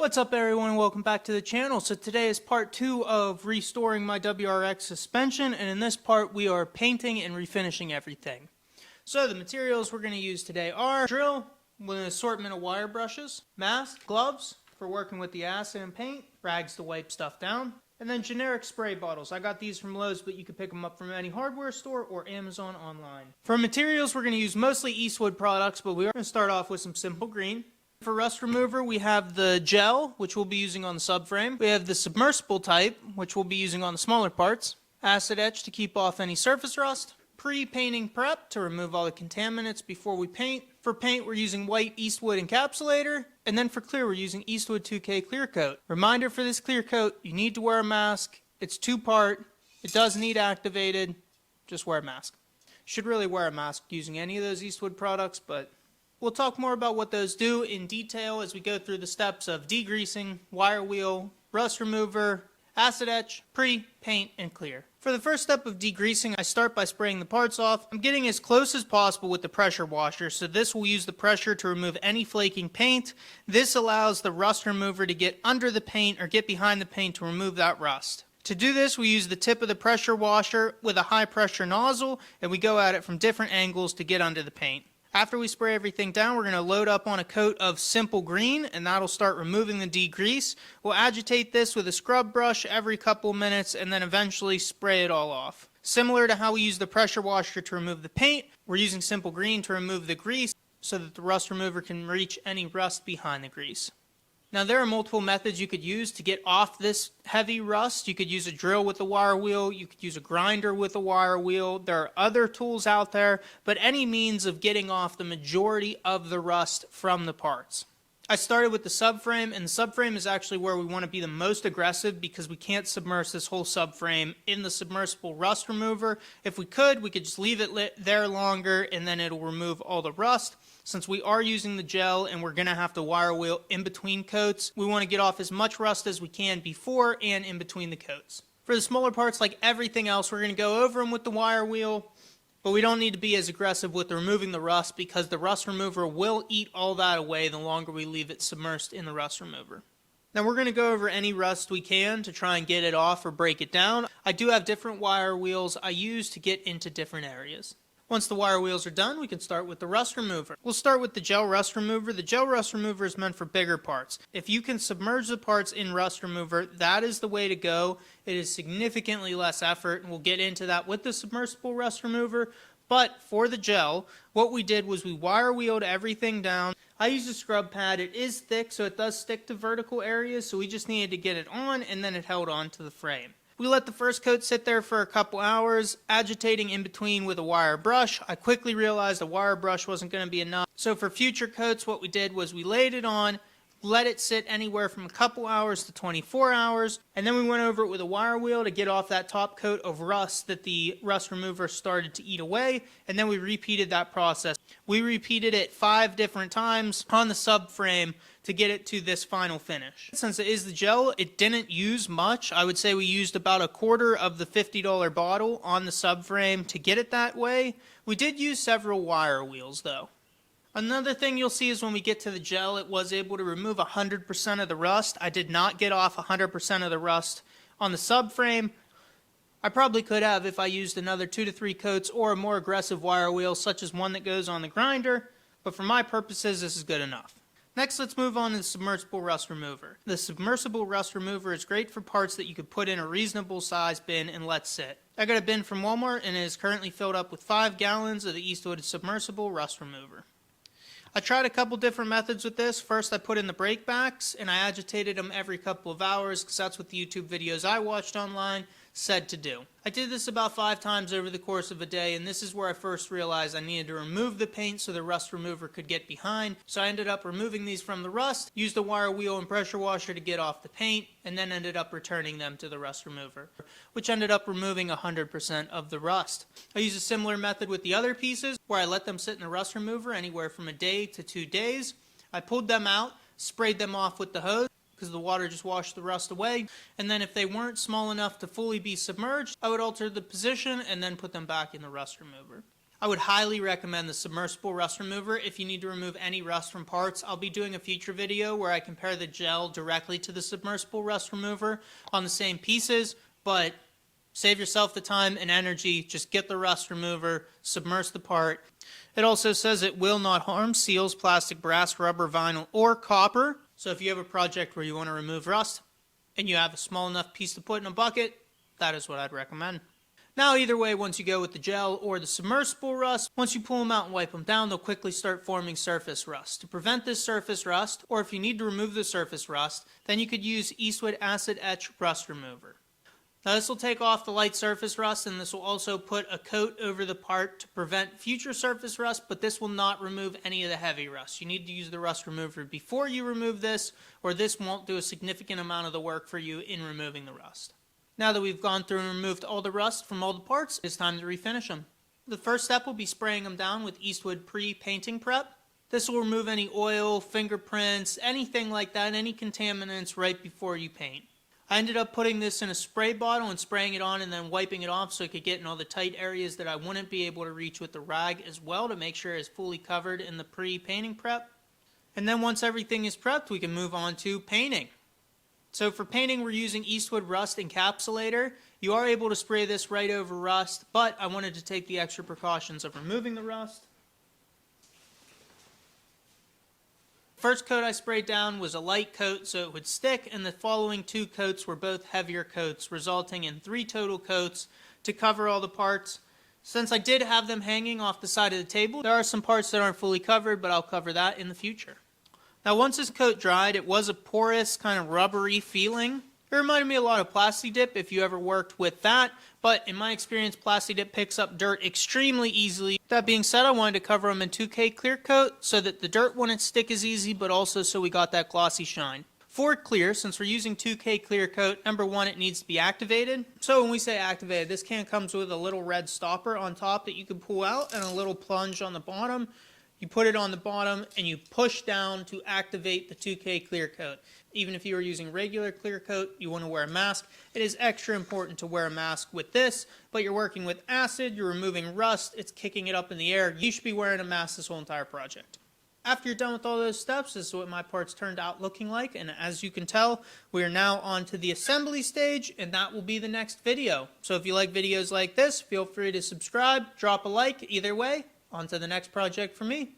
What's up everyone and welcome back to the channel. So today is part 2 of restoring my WRX suspension, and in this part we are painting and refinishing everything. So the materials we're going to use today are drill with an assortment of wire brushes, mask, gloves for working with the acid and paint, rags to wipe stuff down, and then generic spray bottles. I got these from Lowe's, but you can pick them up from any hardware store or Amazon online. For materials we're going to use mostly Eastwood products, but we are going to start off with some simple green. For rust remover, we have the gel, which we'll be using on the subframe. We have the submersible type, which we'll be using on the smaller parts. Acid etch to keep off any surface rust. Pre-painting prep to remove all the contaminants before we paint. For paint, we're using white Eastwood Encapsulator. And then for clear, we're using Eastwood 2K Clear Coat. Reminder for this clear coat, you need to wear a mask. It's 2-part. It does need activated. Just wear a mask. Should really wear a mask using any of those Eastwood products, but we'll talk more about what those do in detail as we go through the steps of degreasing, wire wheel, rust remover, acid etch, pre, paint, and clear. For the first step of degreasing, I start by spraying the parts off. I'm getting as close as possible with the pressure washer, so this will use the pressure to remove any flaking paint. This allows the rust remover to get under the paint or get behind the paint to remove that rust. To do this, we use the tip of the pressure washer with a high pressure nozzle, and we go at it from different angles to get under the paint. After we spray everything down, we're going to load up on a coat of simple green, and that'll start removing the degrease. We'll agitate this with a scrub brush every couple minutes and then eventually spray it all off. Similar to how we use the pressure washer to remove the paint, we're using simple green to remove the grease so that the rust remover can reach any rust behind the grease. Now there are multiple methods you could use to get off this heavy rust. You could use a drill with a wire wheel, you could use a grinder with a wire wheel. There are other tools out there, but any means of getting off the majority of the rust from the parts. I started with the subframe, and the subframe is actually where we want to be the most aggressive because we can't submerge this whole subframe in the submersible rust remover. If we could just leave it there longer and then it'll remove all the rust. Since we are using the gel and we're going to have to wire wheel in between coats, we want to get off as much rust as we can before and in between the coats. For the smaller parts, like everything else, we're going to go over them with the wire wheel, but we don't need to be as aggressive with removing the rust because the rust remover will eat all that away the longer we leave it submersed in the rust remover. Now we're going to go over any rust we can to try and get it off or break it down. I do have different wire wheels I use to get into different areas. Once the wire wheels are done, we can start with the rust remover. We'll start with the gel rust remover. The gel rust remover is meant for bigger parts. If you can submerge the parts in rust remover, that is the way to go. It is significantly less effort, and we'll get into that with the submersible rust remover. But for the gel, what we did was we wire wheeled everything down. I used a scrub pad. It is thick, so it does stick to vertical areas, so we just needed to get it on, and then it held on to the frame. We let the first coat sit there for a couple hours, agitating in between with a wire brush. I quickly realized a wire brush wasn't going to be enough. So for future coats, what we did was we laid it on, let it sit anywhere from a couple hours to 24 hours, and then we went over it with a wire wheel to get off that top coat of rust that the rust remover started to eat away, and then we repeated that process. We repeated it 5 different times on the subframe to get it to this final finish. Since it is the gel, it didn't use much. I would say we used about a quarter of the $50 bottle on the subframe to get it that way. We did use several wire wheels though. Another thing you'll see is when we get to the gel, it was able to remove 100% of the rust. I did not get off 100% of the rust on the subframe. I probably could have if I used another 2 to 3 coats or a more aggressive wire wheel, such as one that goes on the grinder, but for my purposes, this is good enough. Next, let's move on to the submersible rust remover. The submersible rust remover is great for parts that you could put in a reasonable size bin and let sit. I got a bin from Walmart and it is currently filled up with 5 gallons of the Eastwood submersible rust remover. I tried a couple different methods with this. First, I put in the brake backs and I agitated them every couple of hours because that's what the YouTube videos I watched online said to do. I did this about 5 times over the course of a day, and this is where I first realized I needed to remove the paint so the rust remover could get behind. So I ended up removing these from the rust, used the wire wheel and pressure washer to get off the paint, and then ended up returning them to the rust remover, which ended up removing 100% of the rust. I used a similar method with the other pieces, where I let them sit in the rust remover anywhere from a day to 2 days. I pulled them out, sprayed them off with the hose, because the water just washed the rust away, and then if they weren't small enough to fully be submerged, I would alter the position and then put them back in the rust remover. I would highly recommend the Submersible Rust Remover if you need to remove any rust from parts. I'll be doing a future video where I compare the gel directly to the Submersible Rust Remover on the same pieces, but save yourself the time and energy. Just get the rust remover, submerge the part. It also says it will not harm seals, plastic, brass, rubber, vinyl, or copper. So if you have a project where you want to remove rust and you have a small enough piece to put in a bucket, that is what I'd recommend. Now, either way, once you go with the gel or the submersible rust, once you pull them out and wipe them down, they'll quickly start forming surface rust. To prevent this surface rust, or if you need to remove the surface rust, then you could use Eastwood Acid Etch Rust Remover. Now, this will take off the light surface rust, and this will also put a coat over the part to prevent future surface rust, but this will not remove any of the heavy rust. You need to use the rust remover before you remove this, or this won't do a significant amount of the work for you in removing the rust. Now that we've gone through and removed all the rust from all the parts, it's time to refinish them. The first step will be spraying them down with Eastwood pre-painting prep. This will remove any oil, fingerprints, anything like that, any contaminants right before you paint. I ended up putting this in a spray bottle and spraying it on and then wiping it off so it could get in all the tight areas that I wouldn't be able to reach with the rag as well, to make sure it's fully covered in the pre-painting prep. And then once everything is prepped, we can move on to painting. So for painting, we're using Eastwood Rust Encapsulator. You are able to spray this right over rust, but I wanted to take the extra precautions of removing the rust. First coat I sprayed down was a light coat so it would stick, and the following 2 coats were both heavier coats, resulting in 3 total coats to cover all the parts. Since I did have them hanging off the side of the table, there are some parts that aren't fully covered, but I'll cover that in the future. Now, once this coat dried, it was a porous, kind of rubbery feeling. It reminded me a lot of Plasti Dip if you ever worked with that, but in my experience, Plasti Dip picks up dirt extremely easily. That being said, I wanted to cover them in 2K clear coat so that the dirt wouldn't stick as easy, but also so we got that glossy shine. For clear, since we're using 2K clear coat, number 1, it needs to be activated. So when we say activated, this can comes with a little red stopper on top that you can pull out and a little plunge on the bottom. You put it on the bottom and you push down to activate the 2K clear coat. Even if you are using regular clear coat, you want to wear a mask. It is extra important to wear a mask with this, but you're working with acid, you're removing rust, it's kicking it up in the air. You should be wearing a mask this whole entire project. After you're done with all those steps, this is what my parts turned out looking like, and as you can tell, we are now on to the assembly stage, and that will be the next video. So if you like videos like this, feel free to subscribe, drop a like, either way. On to the next project for me.